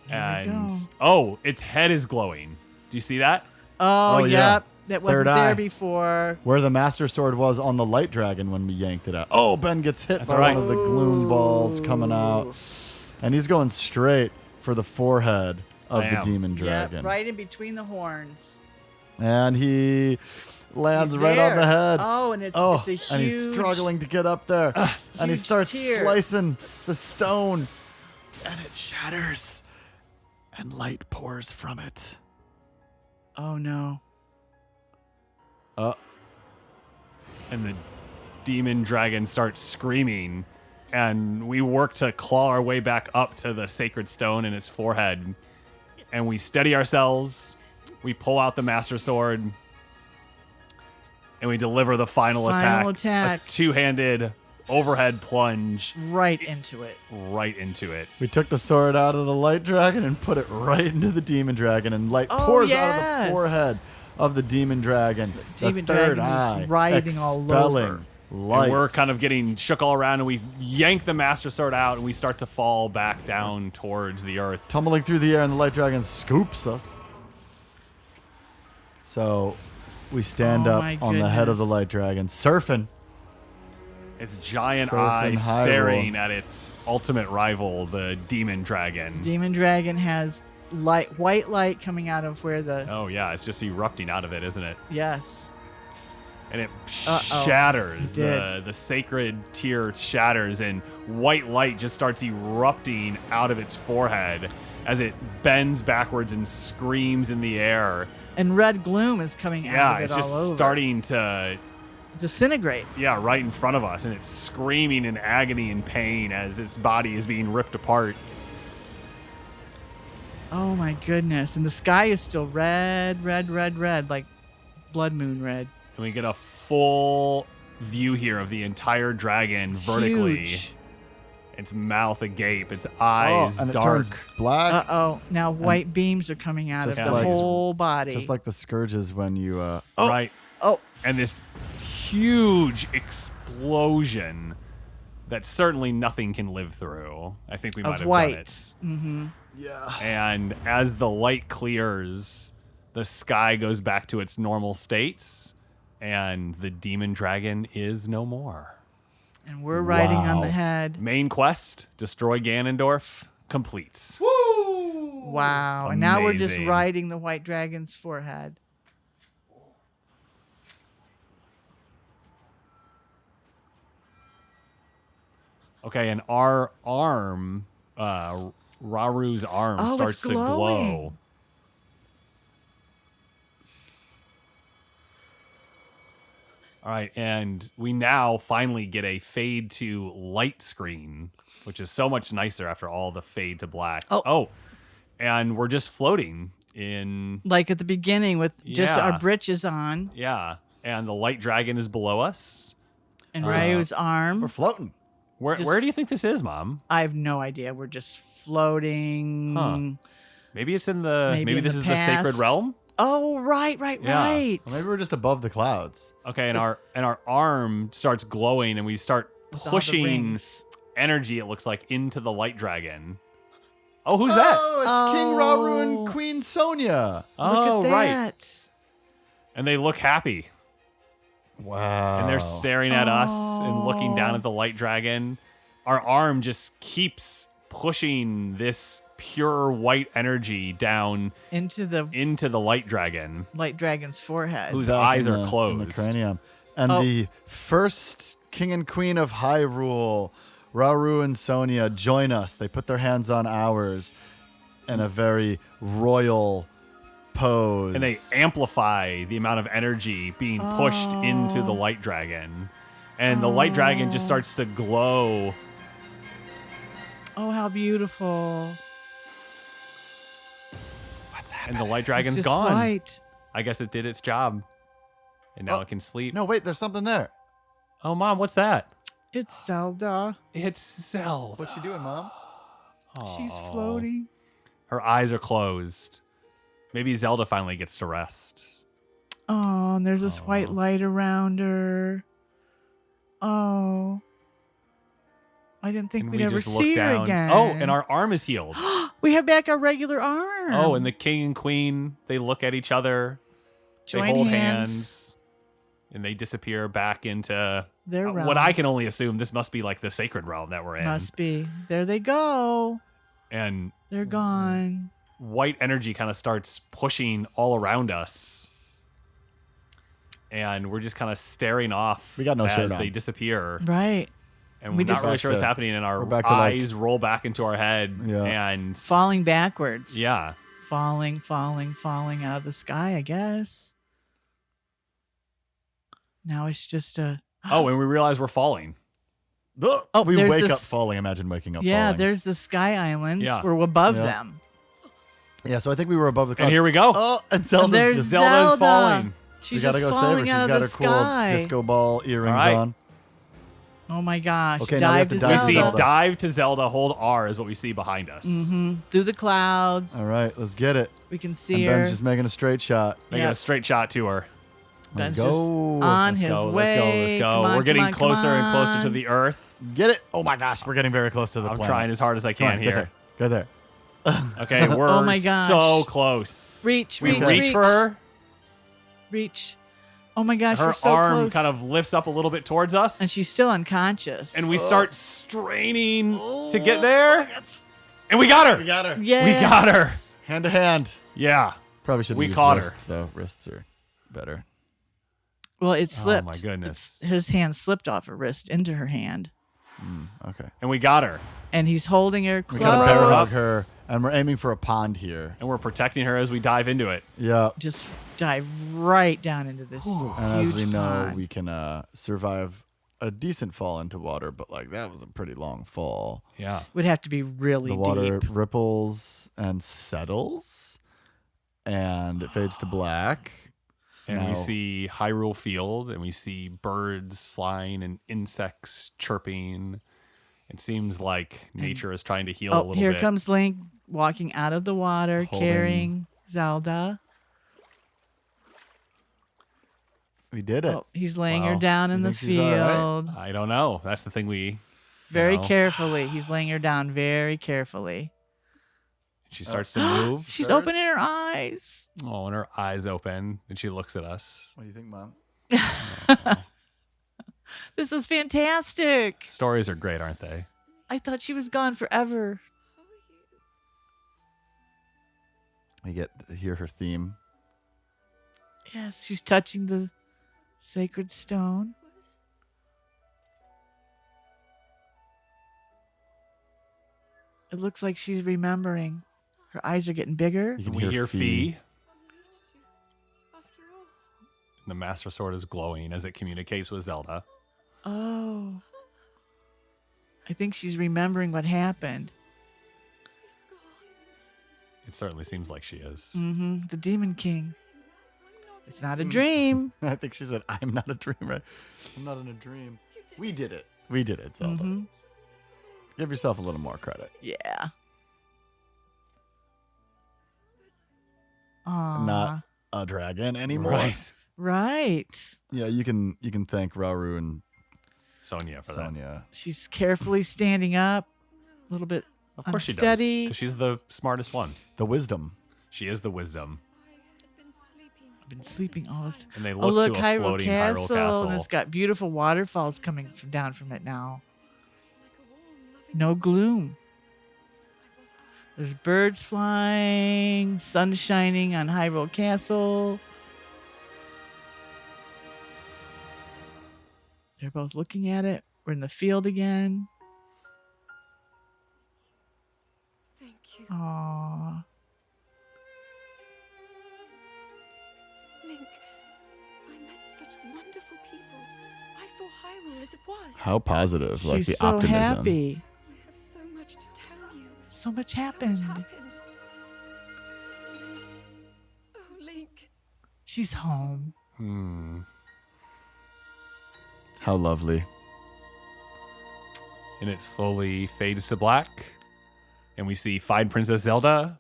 There we And go. oh, its head is glowing. Do you see that? Oh, Oh, yeah. yep. That wasn't Third there eye. before. Where the master sword was on the light dragon when we yanked it out. Oh, Ben gets hit That's by all right. one of the gloom balls coming out. And he's going straight for the forehead of I the am. demon Yep, dragon. right in between the horns. And he lands He's right on there. the head. Oh, and it's a huge. and he's struggling to get up there. and he huge starts tear. slicing the stone. And it shatters. And light pours from it. Oh no. And the demon dragon starts screaming, and we work to claw our way back up to the sacred stone in its forehead. And we steady ourselves, we pull out the master sword, and we deliver the final attack. A two-handed overhead plunge Right into it. right into it. We took the sword out of the light dragon and put it right into the demon dragon, and light Oh, pours out yes. of the forehead of the demon dragon. demon the third dragon just eye writhing all expelling over. light. And we're kind of getting shook all around, and we yank the master sword out, and we start to fall back down towards the earth. tumbling through the air, and the light dragon scoops us. So we stand Oh, up my on the head of the goodness. light dragon, surfing. Its giant Surfing eyes Hyrule. staring at its ultimate rival, the demon dragon. Demon dragon has white light coming out of where the Oh yeah, it's just erupting out of it, isn't it? yes. And it Uh-oh. shatters. It did. The sacred tear shatters, and white light just starts erupting out of its forehead as it bends backwards and screams in the air. And red gloom is coming out Yeah, of it it's all just over. starting to, Disintegrate. yeah, right in front of us, and it's screaming in agony and pain as its body is being ripped apart. Oh my goodness. And the sky is still red, like blood moon red. And we get a full view here of the entire dragon It's vertically. huge. Its mouth agape, its eyes and it dark. turns black. Uh-oh. Now white beams are coming out of just the like- whole body. Just like the scourges when you Right. oh, And this huge explosion that certainly nothing can live through. I think we might of have white. done it. Mm-hmm. yeah. And as the light clears, the sky goes back to its normal states, and the demon dragon is no more. And we're riding on the Wow. head. Main quest, destroy Ganondorf, completes. Wow. And now we're just Amazing. riding the white dragon's forehead. Okay, and our arm, Raru's arm, Oh, starts it's to glow. glowing. All right, and we now finally get a fade to light screen, which is so much nicer after all the fade to black. Oh, and we're just floating in... Like at the beginning with just our britches on. Yeah, and the light dragon is below us. And Ryu's arm. We're floating. Where do you think this is, Mom? I have no idea. We're just floating. Huh. Maybe it's in the... Maybe this is the sacred realm? Oh, right. Well, maybe we're just above the clouds. Okay, and our arm starts glowing, and we start pushing energy, it looks like, into the light dragon. Oh, who's that? Oh, it's King Rauru and Queen Sonia. Oh, Look at right. that. And they look happy. Wow. And they're staring at us and looking down at the light dragon. Our arm just keeps pushing this pure white energy down into the light dragon. Light dragon's forehead. Whose eyes are closed. In the cranium. And the first king and queen of Hyrule, Rauru and Sonia, join us. They put their hands on ours in a very royal pose. And they amplify the amount of energy being pushed into the light dragon. And the light dragon just starts to glow. Oh, how beautiful. What's happening? And the light dragon's it's just gone. White. I guess it did its job. And now it can sleep. No, wait, there's something there. Oh, Mom, what's that? It's Zelda. It's Zelda. What's she doing, Mom? She's floating. Her eyes are closed. Maybe Zelda finally gets to rest. Oh, and there's this white light around her. Oh. I didn't think we'd ever see her again. Oh, and our arm is healed. We have back our regular arm. Oh, and the king and queen, they look at each other. Join they hold hands. and they disappear back into their realm. What I can only assume, this must be like the sacred realm that we're in. Must be. There they go. And they're gone. White energy kind of starts pushing all around us. And we're just kind of staring off We got no as shirt on. they disappear. Right. And we're not really sure what's happening, and our eyes roll back into our head and falling backwards. Yeah. Falling out of the sky, I guess. Now it's just a Oh, and we realize we're falling. Oh, we there's wake up this- falling. Imagine waking up Yeah, falling. there's the sky islands. Yeah. We're above Yeah. them. Yeah, so I think we were above the clouds. And here we go. Oh, and And Zelda's there's just Zelda. falling. She's we gotta just go save her. falling She's out got of her the cool sky. disco ball earrings right. on. Oh my gosh. Okay, now we have dive to to dive Zelda. We see Zelda. dive to Zelda, hold R is what we see behind us. Through the clouds. All right, let's get it. We can see And her. Ben's just making a straight shot. Making a straight shot to her. Ben's Let's just go. on Let's his Go, way. let's go. Come on, We're getting come on, closer come and closer to on. the Earth. Get it. Oh my gosh, we're getting very close to the I'm planet. trying as hard as I Come can on, here. Get there. Okay, we're Oh my gosh. so close. Reach, We reach, reach for her. Reach. Oh my gosh, Her we're so arm close. kind of lifts up a little bit towards us. And she's still unconscious. And we start straining to get there. And we got her. We got her. Yes. We got her. Hand to hand. Yeah. Probably should have We used caught her. wrists, though. Wrists are better. Well, it slipped. Oh my goodness. His hand slipped off her wrist into her hand. Okay. And we got her. And he's holding her close. We gotta bear hug her, and we're aiming for a pond here. And we're protecting her as we dive into it. Yeah. Just dive right down into this And huge as we know, pond. we can survive a decent fall into water, but like that was a pretty long fall. Yeah. Would have to be really The water deep. ripples and settles, and it fades to black. And we Now- see Hyrule Field, and we see birds flying and insects chirping. It seems like nature is trying to heal a Oh, little here bit. comes Link walking out of the water, Holding- carrying Zelda. We did it. Oh, he's laying her Wow. down in You the think she's all right? field. I don't know. That's the thing we... Very know. carefully. He's laying her down very carefully. She starts to move. She's opening her eyes. Oh, and her eyes open, and she looks at us. What do you think, Mom? This is fantastic. Stories are great, aren't they? I thought she was gone forever. We get to hear her theme. Yes, she's touching the sacred stone. It looks like she's remembering. Her eyes are getting bigger. You can We hear Fee. The Master Sword is glowing as it communicates with Zelda. Oh. I think she's remembering what happened. It certainly seems like she is. Mm-hmm. The Demon King. It's not a dream. I think she said, I'm not a dream, right? I'm not in a dream. We did it. We did it, Zelda. Mm-hmm. Give yourself a little more credit. Yeah. Aww. Not a dragon anymore. Right. Yeah, you can thank Rauru and Sonia for that. Sonia. She's carefully standing up, a little bit Of course unsteady. she does. Because she's the smartest one. The wisdom. She is the wisdom. I've been sleeping all this. And they Oh, look look, to a Hyrule floating Castle, Hyrule Castle. and it's got beautiful waterfalls coming down from it now. No gloom. There's birds flying, sun shining on Hyrule Castle. They're both looking at it. We're in the field again. Thank you. Aww. Link, I met such wonderful people. I saw Hyrule as it was. How positive. She's like the so optimism. happy. I have so much to tell you. So much happened. Oh, Link. She's home. How lovely. And it slowly fades to black. And we see Find Princess Zelda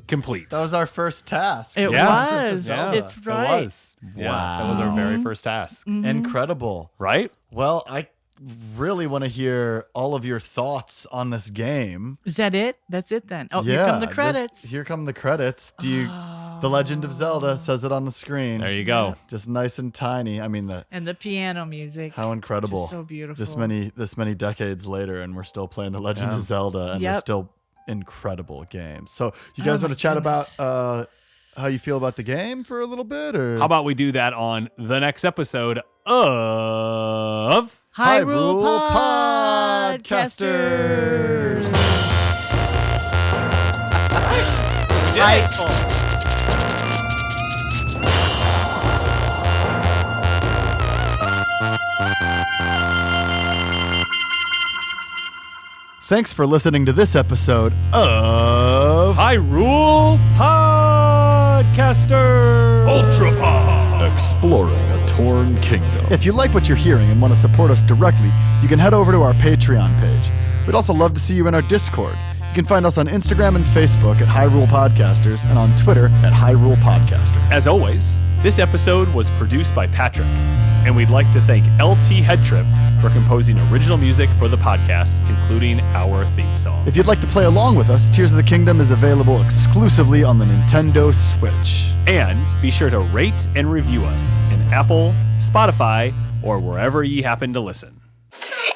complete. That was our first task. It was. Yeah, It's it right. was. Yeah, that was our very first task. Incredible. Right? Well, I really want to hear all of your thoughts on this game. Is that it? That's it then. Oh, Yeah, here come the credits. Here come the credits. Do you? The Legend of Zelda says it on the screen. There you go. Just nice and tiny. I mean, And the piano music. how incredible! Just so beautiful. This many decades later, and we're still playing the Legend of Zelda, and they're Yep. still incredible games. So, you guys Oh want my to chat goodness. about how you feel about the game for a little bit, or How about we do that on the next episode of Hyrule Podcasters. Thanks for listening to this episode of Hyrule Podcasters Ultra Pod. Exploring a Torn Kingdom. If you like what you're hearing and want to support us directly, you can head over to our Patreon page. We'd also love to see you in our Discord. You can find us on Instagram and Facebook at Hyrule Podcasters and on Twitter at Hyrule Podcaster. As always, this episode was produced by Patrick, and we'd like to thank LT Headtrip for composing original music for the podcast, including our theme song. If you'd like to play along with us, Tears of the Kingdom is available exclusively on the Nintendo Switch. And be sure to rate and review us in Apple, Spotify, or wherever ye happen to listen.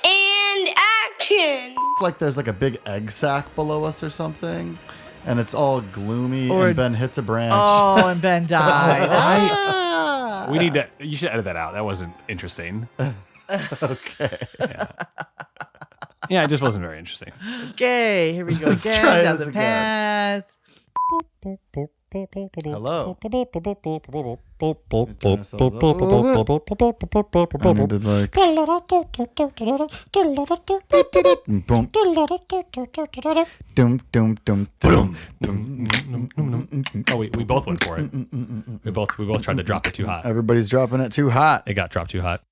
And action! It's like there's like a big egg sack below us or something, and it's all gloomy, Or- and Ben hits a branch. Oh, and Ben died. Ah. We need to. You should edit that out. That wasn't interesting. Okay. Yeah, it just wasn't very interesting. Okay, here we go Let's again. try Down this the again. path. Hello. And it did like boom. Dum dum dum dum. Oh, we both went for it. We both tried to drop it too hot. Everybody's dropping it too hot. It got dropped too hot.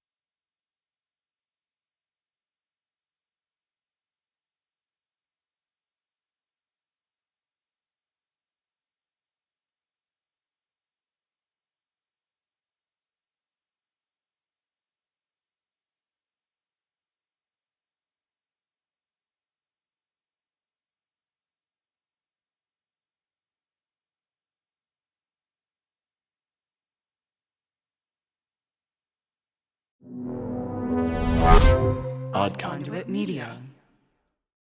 Odd Conduit Media.